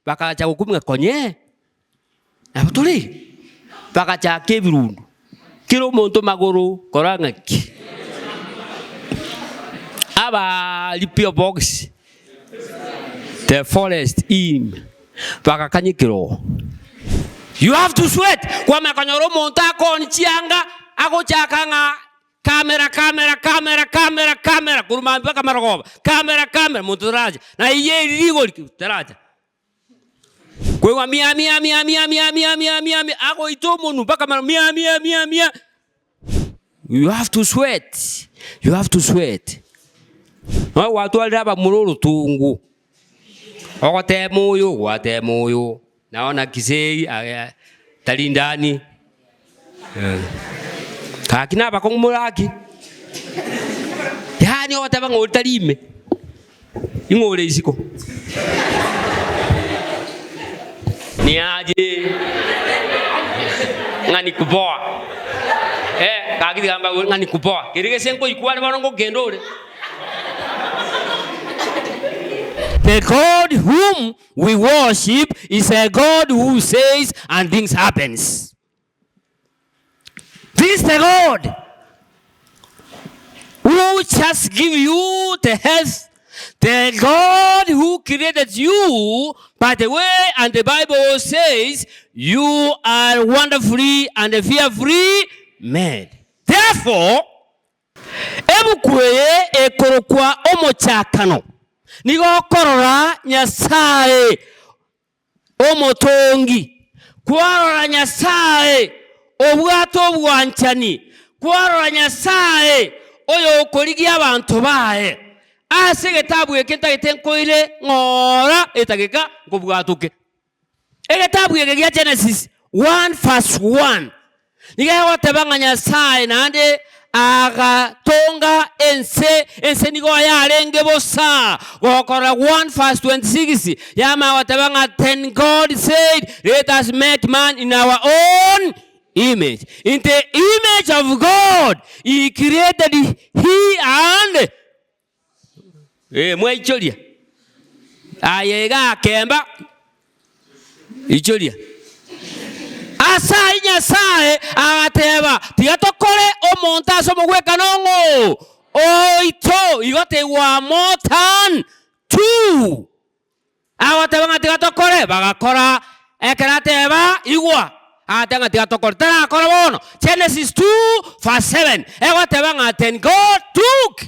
bakacha gukumya konye abutuli bakacha kebirundu kiro muntu maguru korangaki aba lipio box the forest in bakakanyikiro. You have to sweat kwa makanyoro muntu akoni chianga ako chakanga kamera kurumamba kamera kamera muntu raja na iye ligo taraja kwa mia ako itomo mpaka mia. You have to sweat. Watu walaba mululu tungu okote moyo naona kisei talindani kakina bakongumulaki yani wataba ngotalime ingole isiko ni aje ngani kupoa kakiti kamba ngani kupoa kirike senko ikuwa barongo gendole. The God whom we worship is a God who says and things happens. This is the God who just give you the health. The God who created you, by the way, and the Bible says, you are wonderfully and fearfully made. Therefore, ebukweye ekorokwa omochakano. Nigo korora nyasaye omotongi kwarora nyasaye obwato bwanchani kwarora nyasaye oyo okorigia abantu bae ase getabu ekenta gitenkoire ngora etageka ngobwatuke egetabu egegia Genesis 1:1 niga watebanga nyasaye nande aga tonga ense nigo yarenge bosa gokora 1:26 yama watabanga then God said let us make man in our own image. In the image of God he created he and mwaicholia ayega kemba icholia asa inyasaye agateba tigatokore omonta somogweka nongo oito igote wa more than 2 agateba tigatokore bagakora ekerateba igwa atanga tigatokore tarakora bono Genesis 2:7 agateba then God took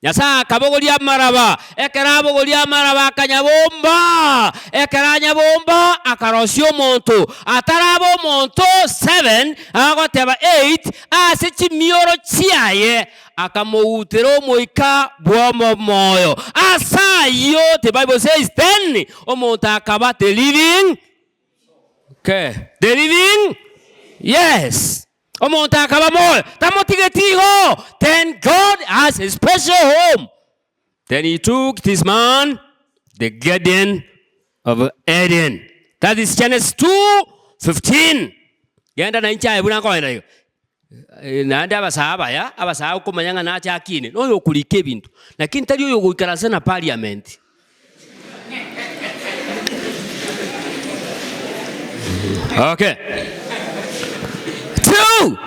nyasa kabogolia maraba ekerabogolia maraba kanyabomba ekeranya bomba akarosio monto atarabo monto 7 agoteba 8 asechi mioro chiaye akamoutero moika bwomo moyo asayo the Bible says then omonto akaba the living yes. Then God has a special home. Then he took this man, the Garden of Eden. That is Genesis 2:15. Yanda na incha ebuna ko ina yo. Nanda abasaba ya abasaba kumanyanga na acha akine. No yo kulike bintu. Lakini tali yo gukarasa na parliament. Okay.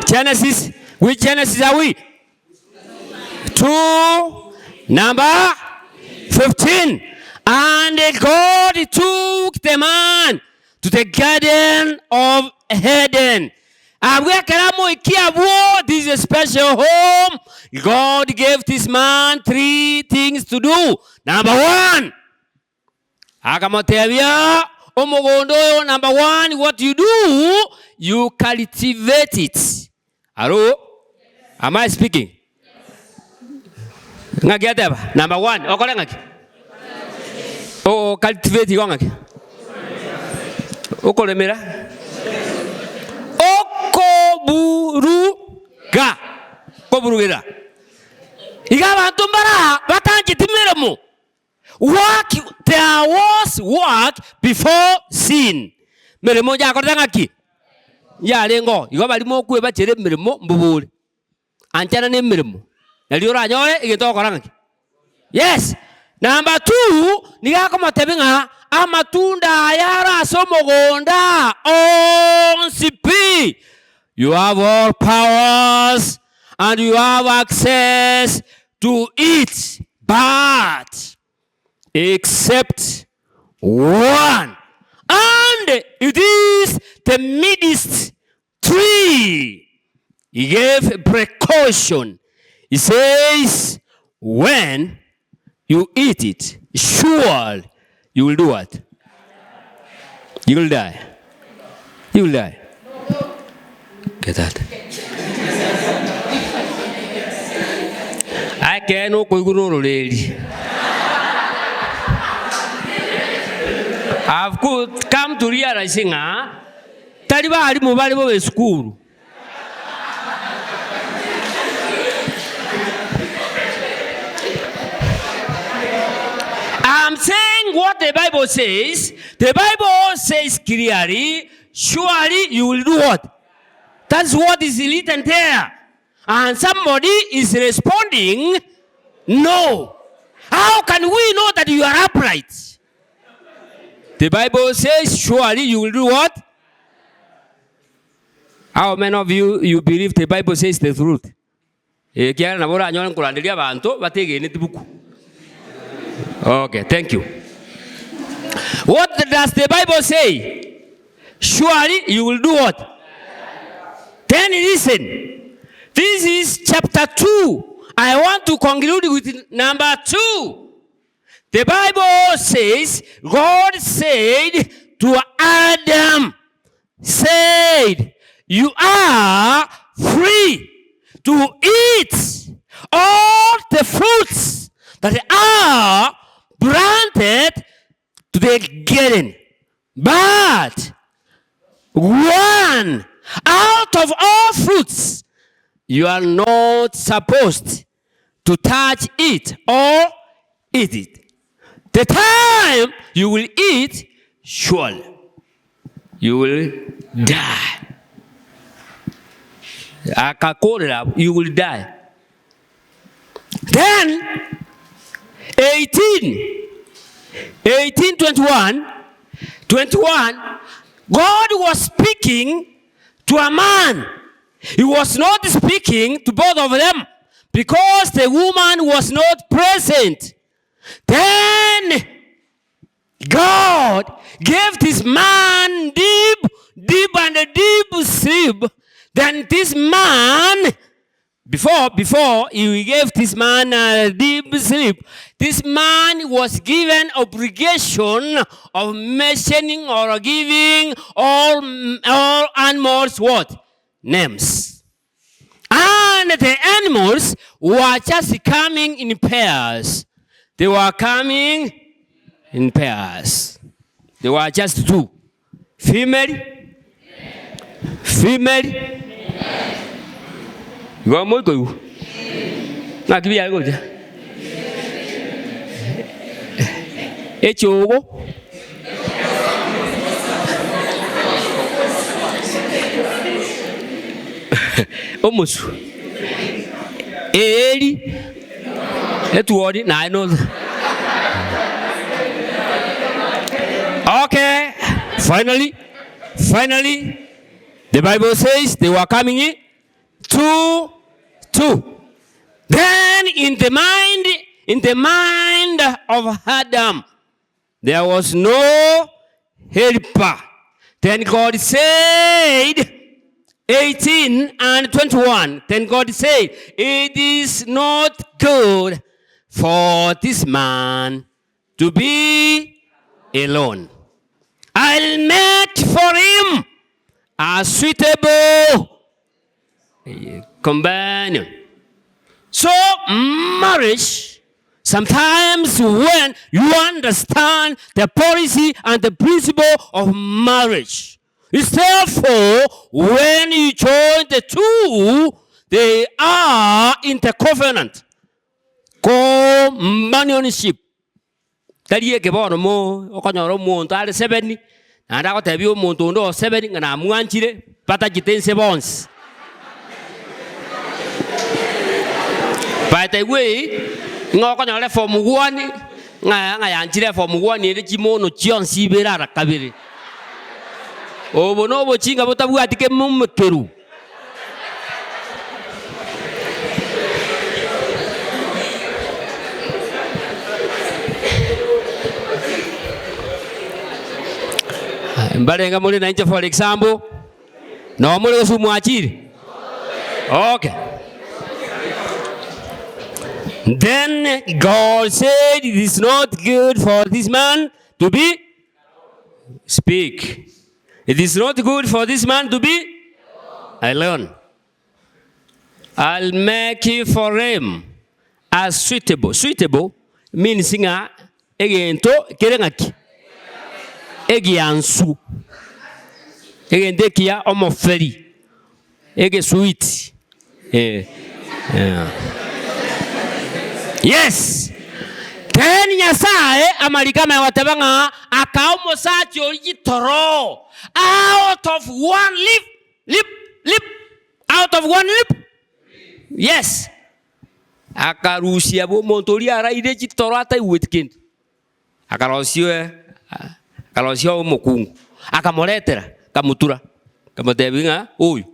Genesis. Which Genesis are we? 2 number 15. And God took the man to the Garden of Eden. This is a special home. God gave this man 3 things to do. Number 1. Number 1, what you do, you cultivate it. Hello? Yes. Am I speaking? Yes. Number 1. Oh, cultivate it. Okolemera. Okoburuga. Koburugira. Igaba tumbara batanjitimiremo. Work, there was work before sin. Meremo ja kodangaki. Ya lengo, igo balimo kueba chere meremo mbubule. Anchana ne meremo. Naliora nyoe igento korangaki. Yes. Number 2, niga ko matebenga amatunda ya somogonda on sipi. You have all powers and you have access to it, but except one. And it is the midst tree. He gave a precaution. He says, when you eat it, sure, you will do what? You will die. You will die. Get that? I cannot go to I've come to realize Taliba ali mobile boy school. I'm saying what the Bible says. The Bible says clearly, surely you will do what? That's what is written there. And somebody is responding, no. How can we know that you are upright? The Bible says, surely you will do what? How many of you believe the Bible says the truth? Okay, thank you. What does the Bible say? Surely you will do what? Then listen. This is chapter 2. I want to conclude with number 2. The Bible says, God said to Adam, said, you are free to eat all the fruits that are granted to the garden. But one out of all fruits, you are not supposed to touch it or eat it. The time you will eat, surely you will die. You will die. Then 21, God was speaking to a man. He was not speaking to both of them because the woman was not present. Then God gave this man deep and a deep sleep. Then this man, before he gave this man a deep sleep, this man was given obligation of mentioning or giving all animals what? Names. And the animals were just coming in pairs. They were coming in pairs. They were just two. Female. Go more go. Not give you go. Echo. Almost. Eli. Let's word it. I know. Okay. Finally, the Bible says they were coming in. Two. Then in the mind of Adam, there was no helper. Then God said, 18 and 21. Then God said, it is not good for this man to be alone. I'll make for him a suitable companion. So marriage, sometimes when you understand the policy and the principle of marriage, it's therefore when you join the two, they are in the covenant. Companionship. Tadi ke bono mo okonyoro mo ntale 7 na ndako tabi o mo ntondo 7 ngana muanchire pata jitense bonds. By the way, ngokonyole form 1 nga yanchire form 1 ni chimo no chion sibera rakabiri. Obo no bochinga botabwatike mumukeru. Mbalenga muli na nje for example. No muli usumwachiri. Okay. Then God said, it is not good for this man to be speak. It is not good for this man to be alone. I'll make it for him as suitable. Suitable means nga egento kerengaki. Egiansu. Egendekia omoferi. Ege sweet. Yes. Ten nyasaye amarikama watebanga akaomo sachi origitoro out of one lip out of one lip. Yes. Akarusia bo montori ara ide chitoro ata iwetkind. Akarosio mokungu. Akamoletera kamutura. Kamotebinga oyu.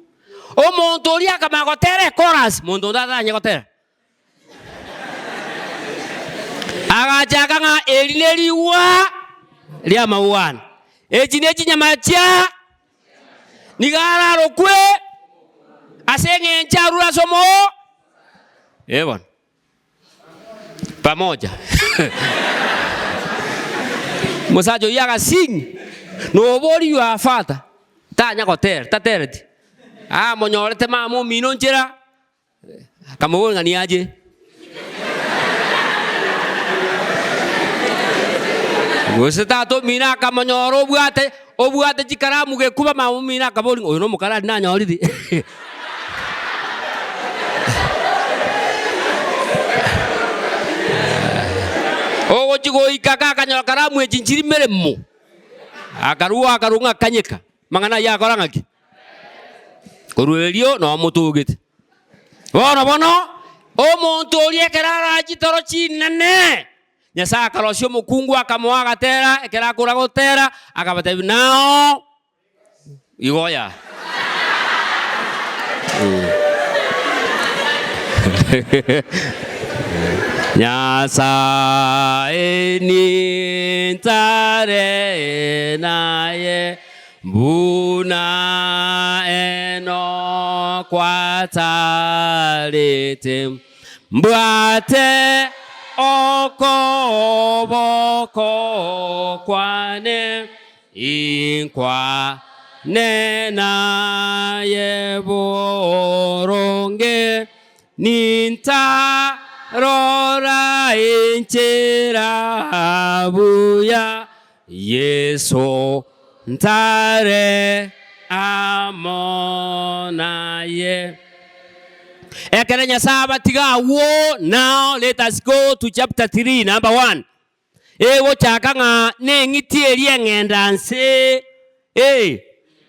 O montori akamagotere chorus mondonda nyagotera. Agachaka nga elineliwa lia mauan. Ejineji nyamacha nigara rokwe asenge ncharura somo. Ewan. Pamoja. Musajo yaga sing. No bori you are father. Ta nyakotera, ta tereti. Monyorete mamu minonjera. Kamu ngani aje. Gosetato mina kamanyoro obuate chikara muge kuba mamu mina kaboli oyo no mukara na nyoridi. Ogo chigo ikaka kanyora karamu echinchiri meremo. Akarunga kanyeka. Mangana ya korangaki. Koruelio no mutugete. Bono o muntu oliekerara chitoro chinene. Nyasa akarosio mukungu akamoaga tera ekera kurago tera akabate nao igoya. Nyasa eni tare naye buna eno kwatalete mbwate oko boko kwane inkwa nena yeboronge ninta rora inchira buya yeso ntare amonaye. Ekerenya sabatiga wo. Now let us go to chapter 3 number 1. Ewo chakanga nengiti eliengendanse.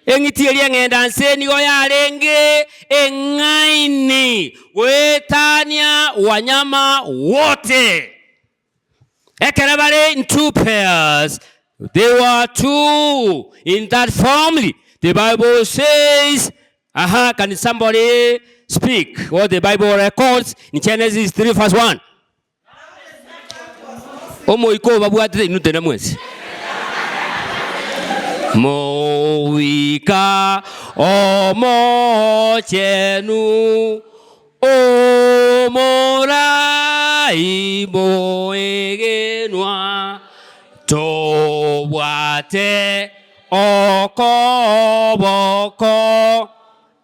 Engiti eliengendanse nigo yarenge engaini wetania wanyama wote. Ekerebale in 2 pairs. There were 2 in that family. The Bible says, can somebody speak what the Bible records in Genesis 3 verse 1? Omoiko babuate inutena mwezi. Moika omochenu omora iboegenwa tobwate okoboko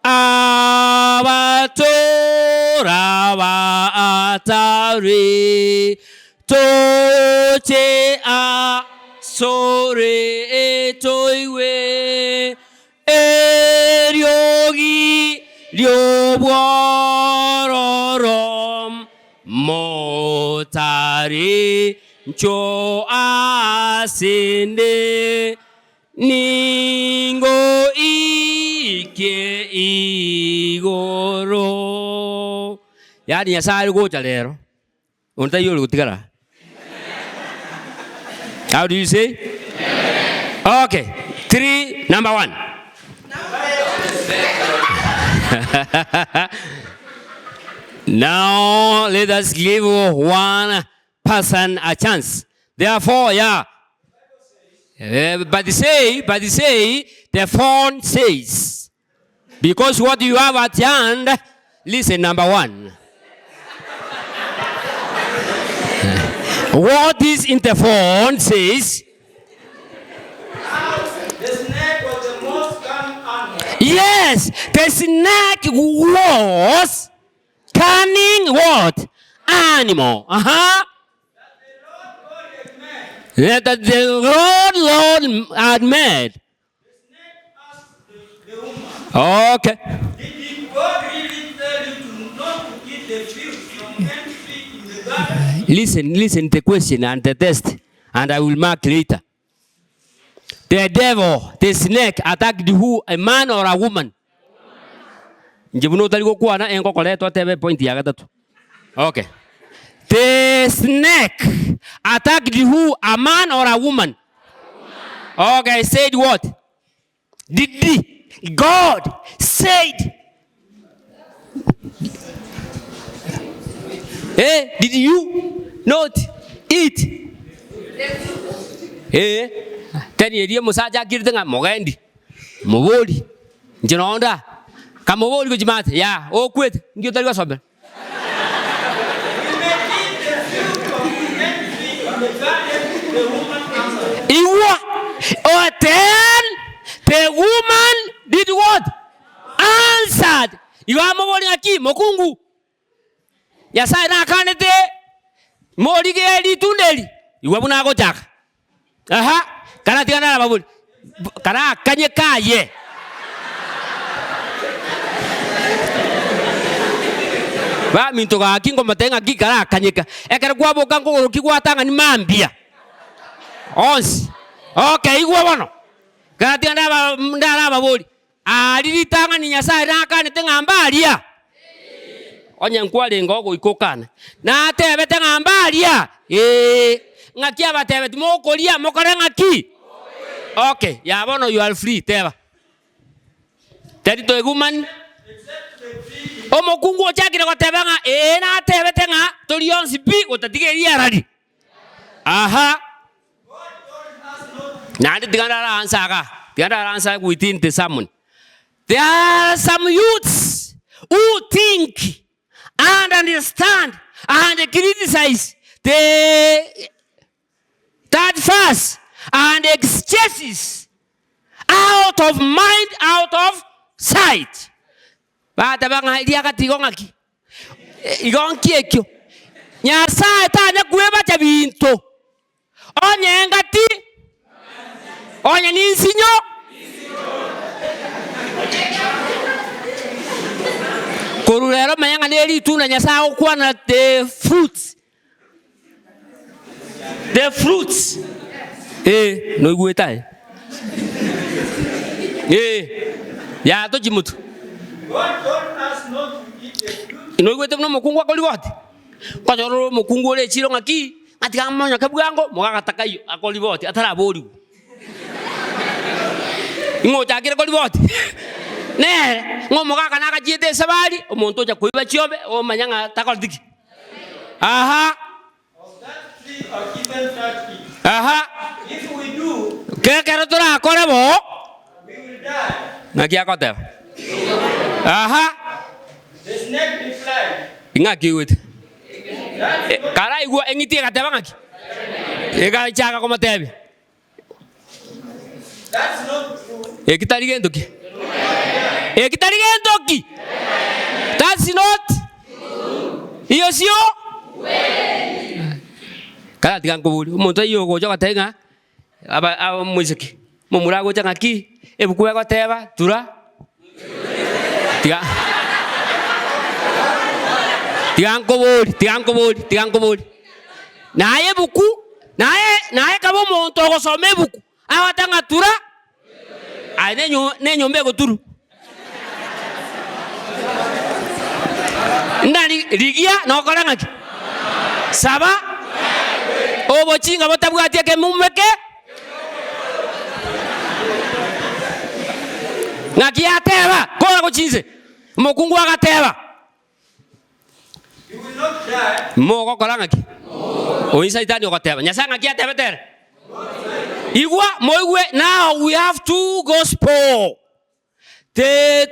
abatora baatari toche a sore etoiwe eriogi liobwororom motari ncho asinde ningo ike igoro. Yani yasari gocha lero. Unta yolo gutigara. How do you say? Okay. 3, number 1. Now let us give one person a chance. Therefore, yeah. But say, the phone says, because what you have at hand, listen, number one. What is in the phone says, the snake was the most cunning animal. yes, the snake was cunning what? Animal. That the Lord had made. The snake asked the woman, Okay. did God really tell you to not to eat the fruit from any tree in the garden? Listen to the question and the test, and I will mark later. The devil, the snake, attacked who? A man or a woman? Okay. The snake attacked who? A man or a woman? Okay, said what? Did God said? Hey, did you not eat? Hey, tell you, Musaja Girtanga Mogendi, Mobodi, Janonda, Kamobodi with Mat, yeah, oh, quit, you tell us something. Or then the woman did what? Answered. You are Mobodi Aki, Mokungu. Yes, I can't say Morigi Tundeli. You have not go jack. Aha, Kanatiana Babu. Kana, Kanyaka, ye. Ba mintoka kingo matenga kikara Kanyaka. Ekara guabo kango kiwatanga ni mambia. Ons. Okay, iguabano. Kanatiana Ndara Babuli. Alilitanga ni Nyasaye nakane tenga mbalia. Onya nkwale ngogo ikokana na tebe tenga mbalia ngakia batebe timokolia mokore ngaki. Okay, ya bono you are free teba tedi to woman omokungu ochakire goteba nga na tebe tenga tolionsi bi otatigeria radi. Aha, na ndigana answer within the sermon. There are some youths who think and understand and criticize the third verse and excesses out of mind, out of sight. Bata banga idia katigongaki. Igonki ekyo. Nyasaye tanya kueba chabinto. Onye ngati. Onye ninsinyo. Korulero mayanga neli tuna Nyasaye okuwa na the fruits. The fruits. No igueta. Ya to jimutu. God told us not to eat the fruit. No igueta no mokungu akoli wote. Kwa joro mokungu le chiro ngaki, atika manya kabugango, moga takayo akoli wote, atara bori. Ingo jakire akoli wote. Ne, ngomoga kana ka jide sabali, omonto ja kuiba chiobe, o manyanga takoldiki. Aha. Of that tree or even that tree. Aha. If we do, Kekero tora korebo. we will die. Ngakia kote. Aha. The snake replied, Ingaki wit. Kara igwa engiti kateba ngaki. Ega chaka koma tebe. that's not true. Ekitaligendoki. Ekitaligendoki. That's not. Iyo sio. Kala tigango buli. Umuntu iyo gojo katenga. Aba muziki. Mumurago changaki. Ebukuwa koteba tura. Tiga. Tigango buli. Naye buku. Naye kabo muntu ogosome buku. Awatanga tura. Ai nenyo mbego turu. Ndani ligia no kolangaki. Saba. Obo chinga botabwatie ke mumeke. Ngaki ateba kora kuchinze. Mokungu agateba. You will not die. Mo kora ngaki. Oisa itani ogateba. Nyasa ngaki ateba tere. Igwa moigwe, now we have two gospel. The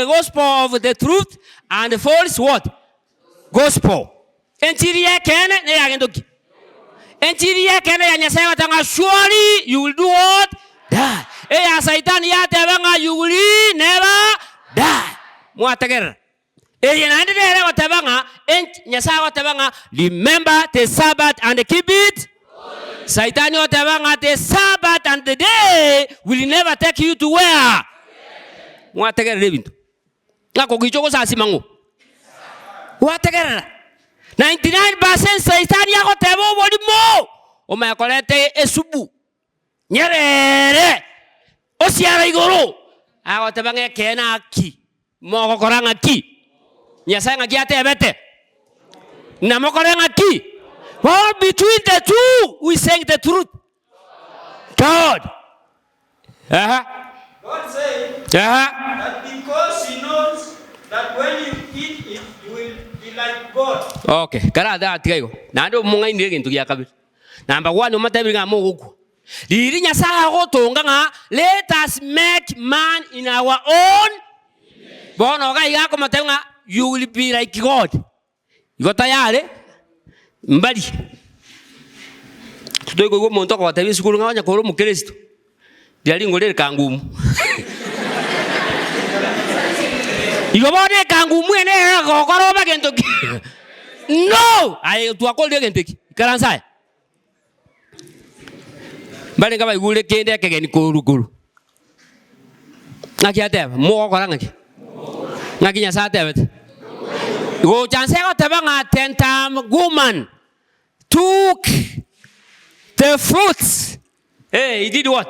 gospel of the truth and the false what? Gospel. Enchiri kene ne yagendoki. Enchiri kene ya Nyasaye watanga, surely you will do what? Die. Ya Satan ya tebanga, you will never die. Muategera. Yenandere watebanga, Nyasaye watebanga, remember the Sabbath and keep it. Satan watebanga, the Sabbath and the day will never take you to where? Muategera lebintu. Ngako gichoko sa simango. Muategera. 99% Satan yako tebo wodi mo. Omakolete esubu. Nyerere. Osiara igoro. Ako tebanga kena aki. Mo koranga ki. Nyasaye ngaki atebete. Na mo koranga ki. Well, between the two, we saying the truth. God. God said that because he knows that when you eat it, you will be like God. Okay, karada atigayo. Nando munga indege ntu ya kabisa. Number 1 umatabiri nga moguko. Diri Nyasaye gotonga nga, let us make man in our own. Bono ga yako matenga, you will be like God. Iko tayari? Mbali. Tudogo go monto kwa tabi sikuru ngawanya ko mu Kristo. Diali ngolere kangumu. Iko bone kangumu ene ko koroba gento. No, ai tu akolde gento. Karansa. Bale ngaba igule kende kegeni ko ruguru. Ngaki ateba mo ko ngaki. Ngaki nya sa tebet. Go chance ko teba nga 10-time woman took the fruits. Hey, he did what?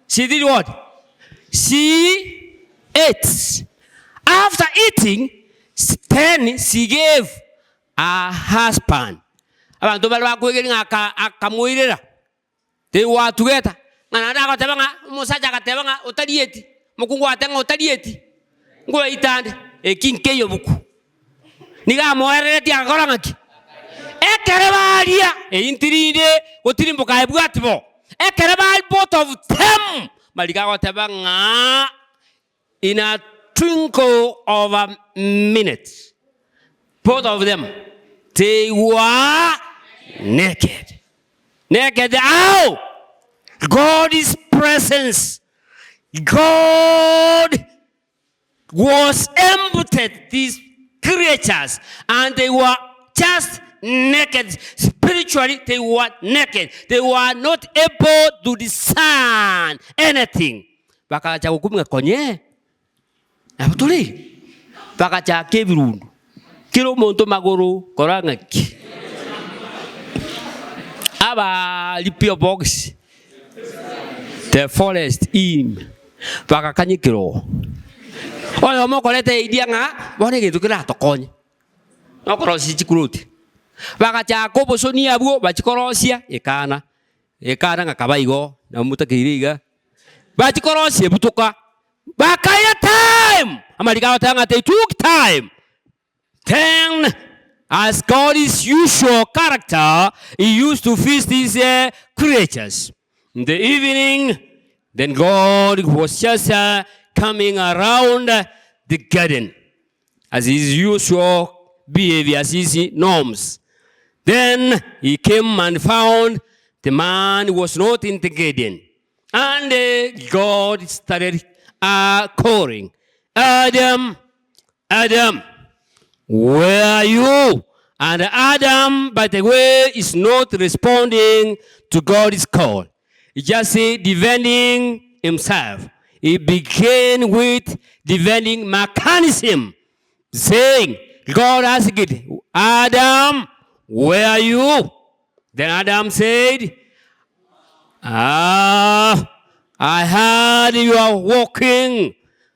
She did what? She ate. After eating, then she gave a husband. Abantu bali bakwegeri akamuirira. They were together. Ngana ko teba nga musaja ka teba nga otalieti. Mukungu atenga otalieti. Ngula itande ekinkeyo buku. Niga moereti akora ngaki. Ekerebalia intirinde otirimbo ka ebwatbo. Ekerebal both of them. Malika ko teba nga in a twinkle of a minute. Both of them, they were naked. Naked. Ow! God's presence. God was emptied these creatures and they were just naked. Spiritually, they were naked. They were not able to discern anything. Bakacha kukumga konye. Abutuli. Bakacha kevirundu. Kilo monto magoro koranga ki. Aba lipio box. The forest in. Bakakanyi kilo. Oyo mo kolete idia nga bone gitu kira tokonye. Nokorosi chikuruti. Bakacha kobo soni abuo bachikorosia ekana. Ekana nga kabaigo na mutakiriga. Bachikorosia butuka. Bakaya time. Amalika tanga they took time. Then as God's usual character, he used to feast these creatures. In the evening, then God was just coming around the garden as his usual behavior, as his norms. Then he came and found the man was not in the garden. And God started calling, Adam, Adam, where are you? And Adam, by the way, is not responding to God's call. He just said, defending himself. He began with defending mechanism, saying, God asked, Adam, where are you? Then Adam said, I heard you are walking.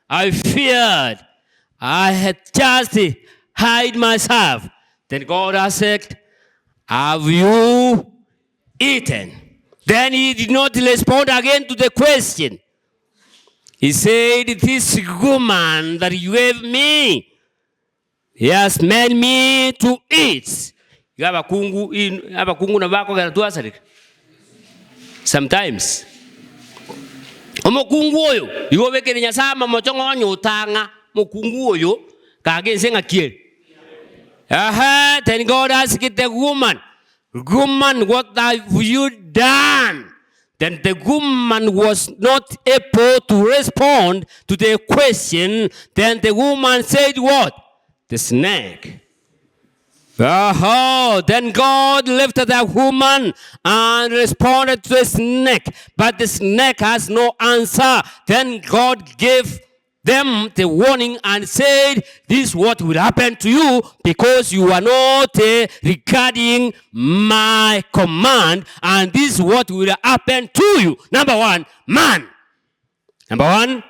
I feared. I had just hide myself. Then God asked, have you eaten? Then he did not respond again to the question. He said, this woman that you gave me, he has made me to eat. Sometimes. Omokungu oyo, yobekere nyasama mochongo nyotanga, mokungu oyo, kage senga kiel. Then God asked the woman, woman, what have you done? Then the woman was not able to respond to the question. Then the woman said what? The snake. Then God lifted that woman and responded to the snake. But the snake has no answer. Then God gave them the warning and said, this is what will happen to you because you are not regarding my command, and this is what will happen to you. Number one, man. Number one,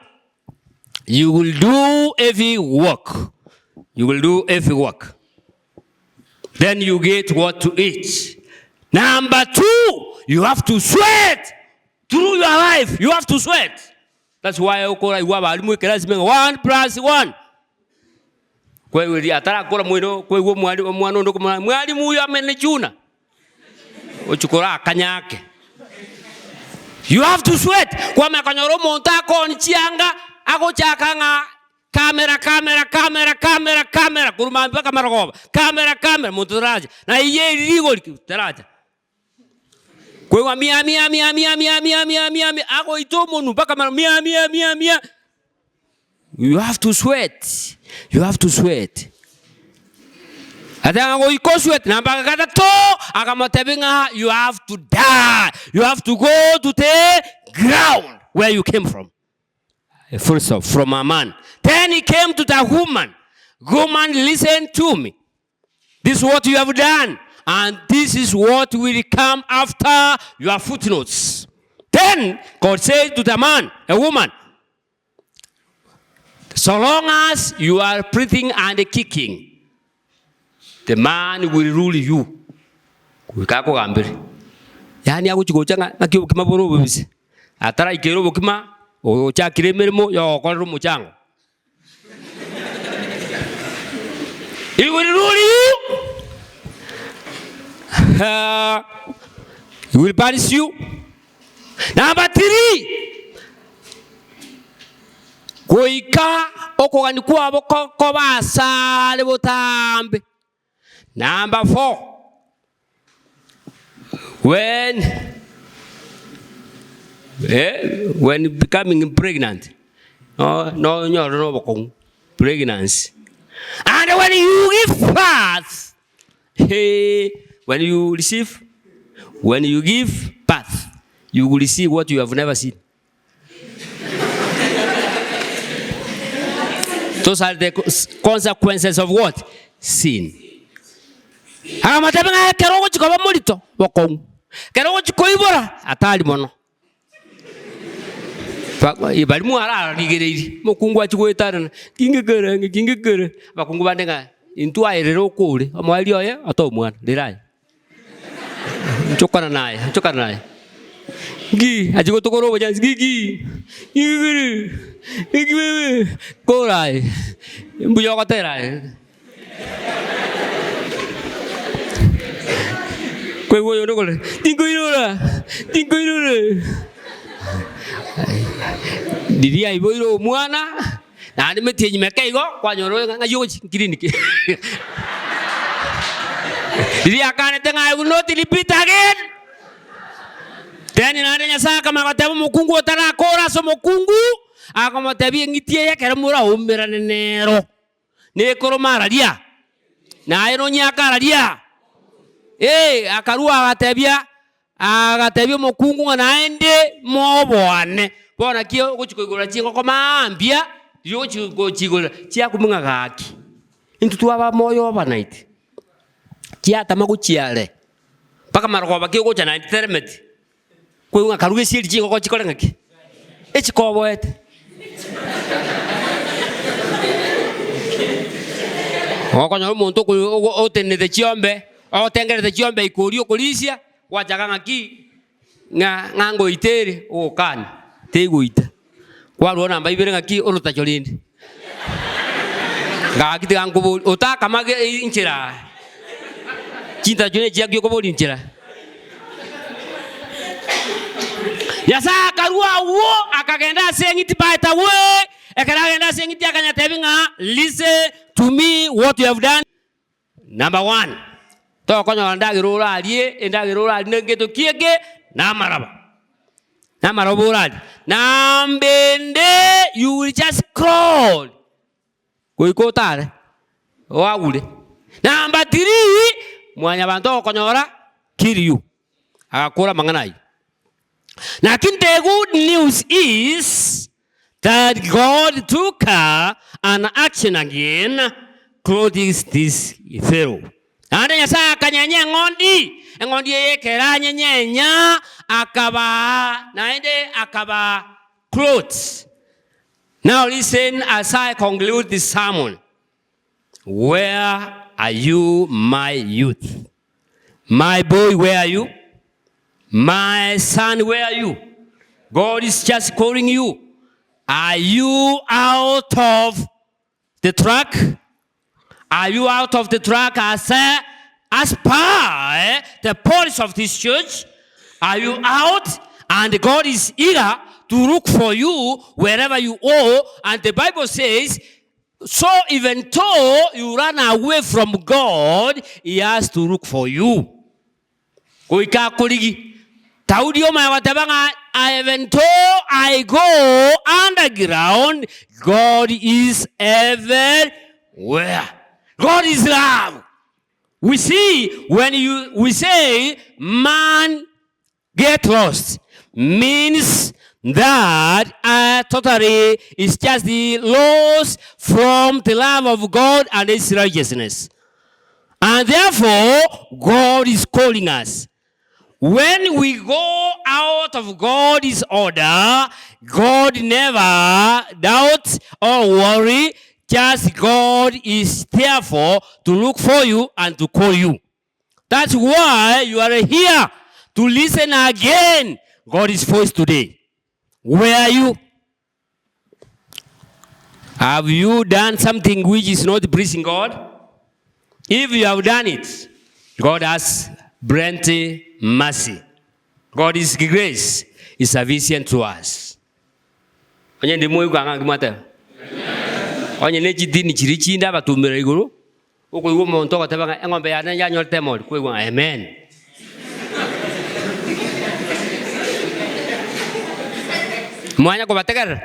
you will do every work. You will do every work. Then you get what to eat. Number two, you have to sweat through your life. You have to sweat. That's why I call it 1 plus 1. Kwa hiyo atara kula mwino kwa hiyo mwano ndo mwalimu huyu amenechuna. Ochukura kanyake. You have to sweat. Kwa makanyoro monta ko nchianga ako chakanga kamera kuruma mpaka maragoba. Kamera motoraja. Na iye ligo taraja. Kwa mia ako itomo mpaka mia. You have to sweat. You have to sweat. Atanga go sweat namba kata to akamatebinga, you have to die. You have to go to the ground where you came from. First off, from a man. Then he came to the woman. Woman, listen to me. This is what you have done. And this is what will come after your footnotes. Then God said to the man, a woman, so long as you are breathing and kicking, the man will rule you. Yani akuchikochanga nakyo kimaboro bubisi. Atara ikero bokima o chakire merimo yo kolro muchango. He will rule you. He will punish you. Number 3. Koika okogani kwabo kobasa lebotambe. Number 4. When becoming pregnant. No, pregnancy. And when you give birth, when you give birth, you will receive what you have never seen. Those are the consequences of what? Sin. Hamatabanga kerogo chikoba molito bokong. Kerogo chikoibora atali mono. Ibalimu ara ligeri mokungu chikoetana kingegere bakungu bandenga into airero kule amwali oye atomwana lirai. Chokana naye. Gi ajigotokoro bojansi gi. Igi korai. Mbuyo katera. Kwe woyo nokole. Tinkoirora. Diria iboiro mwana. Na ande metenyi mekaigo kwa nyoro ngayo clinic. Diria kane tenga I will not repeat again. Teni na nya saka makatabu mukungu otara kora so mukungu akamatabi ngitie yakera mura omera nenero. Ne koromara dia. Na ero nyakara dia. Akarua agatebia mukungu naende mobone. Bona kio gochikoigora chingo komambia yo chigora chia kumunga gaki. Intutu aba moyo overnight. Chia tamaguchiale. Paka maroba kio gocha na termet. Kwenga karuge siri chingo gochikora ngaki. Echikobo ete. Okonyo muntu ko otene de chiombe, otengere de chiombe ikorio kolisia wajaga ngaki nga ngango itere o kan teguita Kwa ruona mbaibere ngaki uruta jolindi. Ngakiti kangubu utaka mage inchira. Cinta jone jiagyo ko boli inchira. Yasa karua wo akagenda sengiti baita we akagenda sengiti akanyatebinga listen to me what you have done. Number 1. To konyo ndagirura alie ndagirura alingeto kiege na maraba. Na marabura. Nambende you will just crawl. Kuiko tare. Waule. Number 3 mwanya bantu konyora kill you. Akakura manganai. Now, the good news is that God took an action again, clothes this Pharaoh. And then yasa kanyanya ngondi yekera nyenya akaba naende akaba clothes. Now listen as I conclude this sermon. Where are you, my youth? My boy, where are you? My son, where are you? God is just calling you. Are you out of the track? Are you out of the track as per the policy of this church? Are you out? And God is eager to look for you wherever you are. And the Bible says, so even though you run away from God, He has to look for you. Kuika kuligi. Taudio mawatabanga, even though I go underground, God is everywhere. God is love. We see when we say man get lost means that totally is just the loss from the love of God and His righteousness. And therefore, God is calling us. When we go out of God's order, God never doubts or worry. Just God is therefore to look for you and to call you. That's why you are here to listen again God's voice today. Where are you? Have you done something which is not pleasing God? If you have done it, God has plenty mercy. God's grace is sufficient to us. Onye ndi moyo kanga ngimata. Onye ne jidini chirichinda batumira iguru. Uko iwo monto ko tabanga engombe ya nanya nyol temol ko iwo amen. Mwanya ko bategara.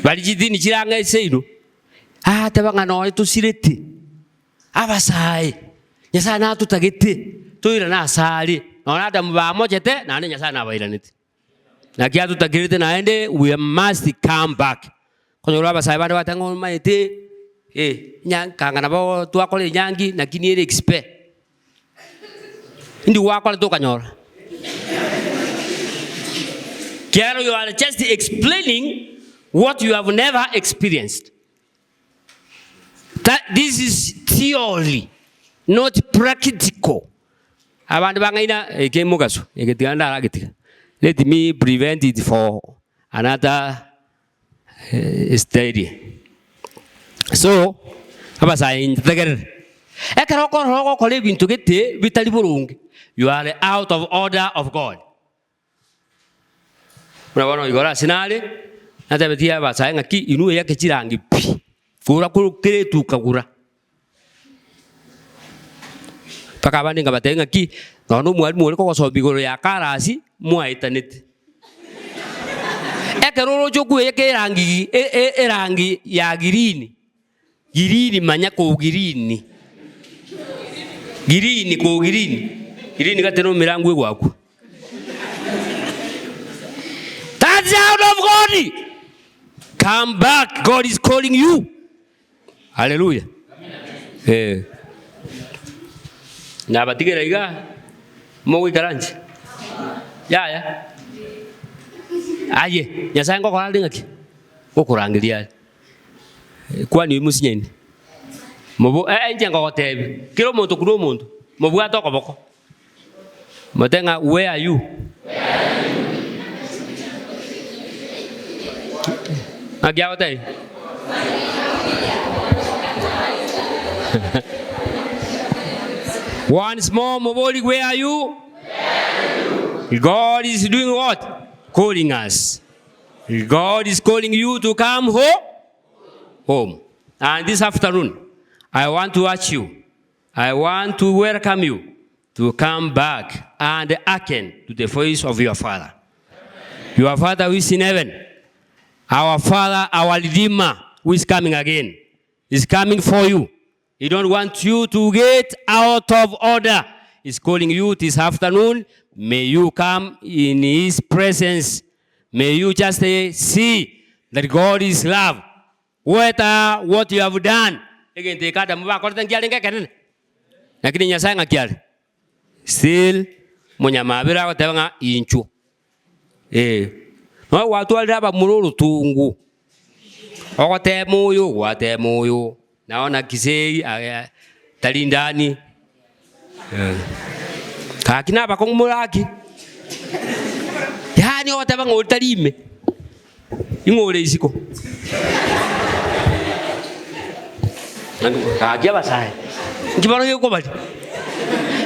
Bali jidini chiranga iseido. Tabanga no to sirete. Abasai. Yasa na tutagete. Tuira na asali. Na ada mbamojete na anya sana abairanite. Na kia tutagirite na ende we must come back. Konyo basai bana batango maite nyang kanga na ba tu akole nyangi na kini expect. Ndi wakole to kanyora. Kiaro you are just explaining what you have never experienced. That this is theory, not practical. Abantu bangaina ekemugaso eketiganda ragitika. Let me prevent it for another study. So, abasai integer. Ekaroko roko kole bintu gete bitali burungi. You are out of order of God. Mwana igora sinale natabetia abasai ngaki inu yake chirangi pi. Kura kure tu kagura. Pakabani ngabatenga ki nono mual ko so bigoro ya karasi mua internet. Ekeroro joku yake rangi rangi ya girini. Girini manya ko girini. Girini ko girini. Girini kateno mirangu egwaku. That's out of God. Come back. God is calling you. Hallelujah. Amen. Na batigera iga mo ikaranchi. Ya. Aye, nyasaye ngoko aldinga ki. Kokurangilia. Kwani musinyeni. Mobo enje ngoko tebi. Kiro muntu kuno muntu. Mobu atoko boko. Motenga where are you? Agiaote. Once more, Moboli, where are you? God is doing what? Calling us. God is calling you to come home. And this afternoon, I want to ask you, I want to welcome you to come back and hearken to the voice of your Father. Your Father who is in heaven, our Father, our Redeemer, who is coming again, is coming for you. He don't want you to get out of order. He's calling you this afternoon. May you come in His presence. May you just see that God is love. What you have done. Still, munyamabira watanga inchu. No watu alaba mululu tungu. Wate moyo. Naona kisei talindani. Kakina bakong mulaki. Yani wataba ngotalime. Ingole isiko. Kagia basai. Ngibaro yuko bali.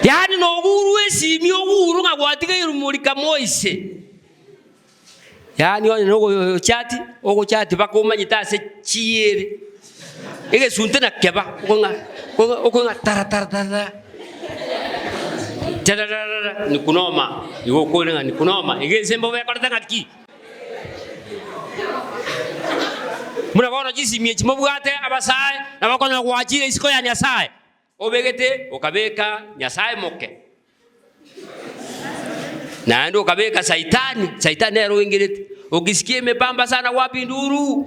Yani no guru esimi oguru ngagwatika irumurika moise. Yani no chati, ogo chati bakomanyita se chiere. Ege sunte na keba okonga tara. Ni kunoma, igo kolenga ni kunoma. Ege sembo be korta ngaki. Muna bona jisi miechi mobugate abasai na bakona gwachire isiko ya Nyasaye. Obegete okabeka Nyasaye moke. Na ndo okabeka Saitani ero ingirete. Ukisikie mepamba sana wapi nduru.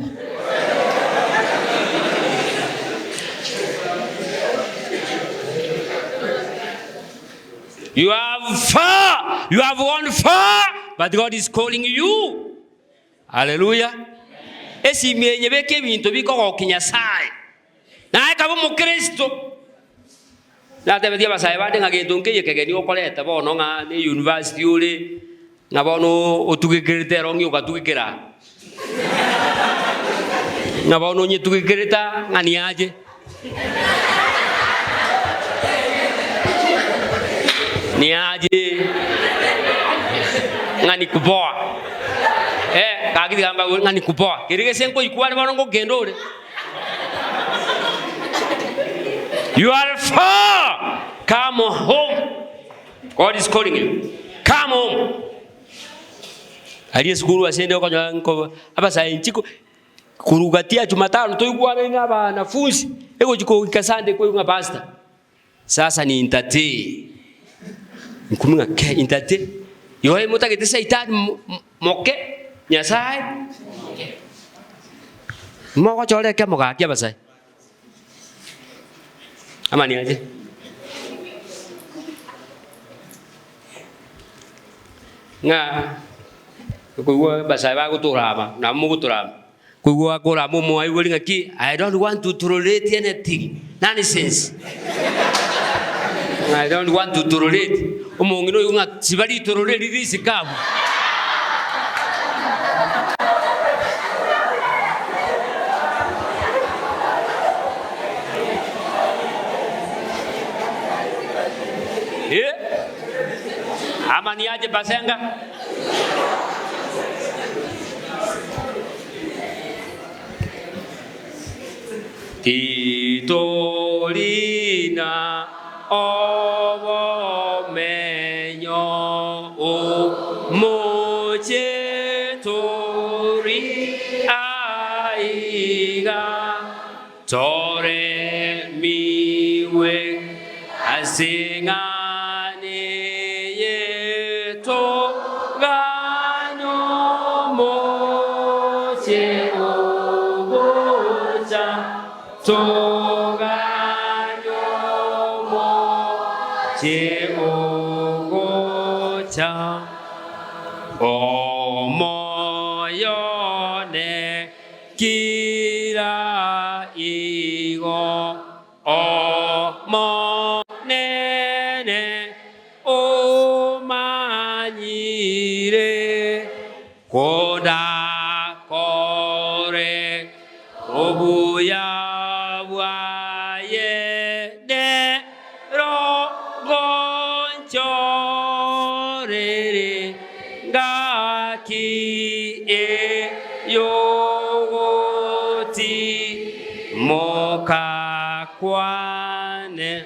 You have gone far, but God is calling you. Hallelujah. Esi mienyebeke bintu biko Nyasaye. Na ekabo mu Kristo. Na tebedia basai bade ngagento nkeye kegeni okoleta bono nga ni university ule ngabono otugikirite rongi ukatugikira. Ngabono nyitugikirita ngani aje. Ni aje ngani kuboa kagidi gamba ngani kuboa kirige senko ikwani bono gendore. You are far. Come home. God is calling you. Come home. Aliye sukuru asende okonyanko abasa inchiko kurugatia Jumatano toyugwana ngaba nafunzi ego chiko ikasande ko nga pastor. Sasa ni intate. Nkumunga ke intate. Yohe mutagete Saitani moke Nyasaye. Moko chole ke moga kia basai. Amani aje. Nga kuwa basai ba kuturama na mu kuturama. Kuwa kora mu mo ayi wali ngaki. I don't want to tolerate anything. Nonsense. I don't want to tolerate. Omongino yunga sibali tolerate this kabu. Amani aje basenga. Titolina ovo menyo o moche tori aiga tore miwe asinga omoyone kira igo omonene omanyire koda kore ore obuya bwaye de rogonchorere ngaki yogoti moka kwane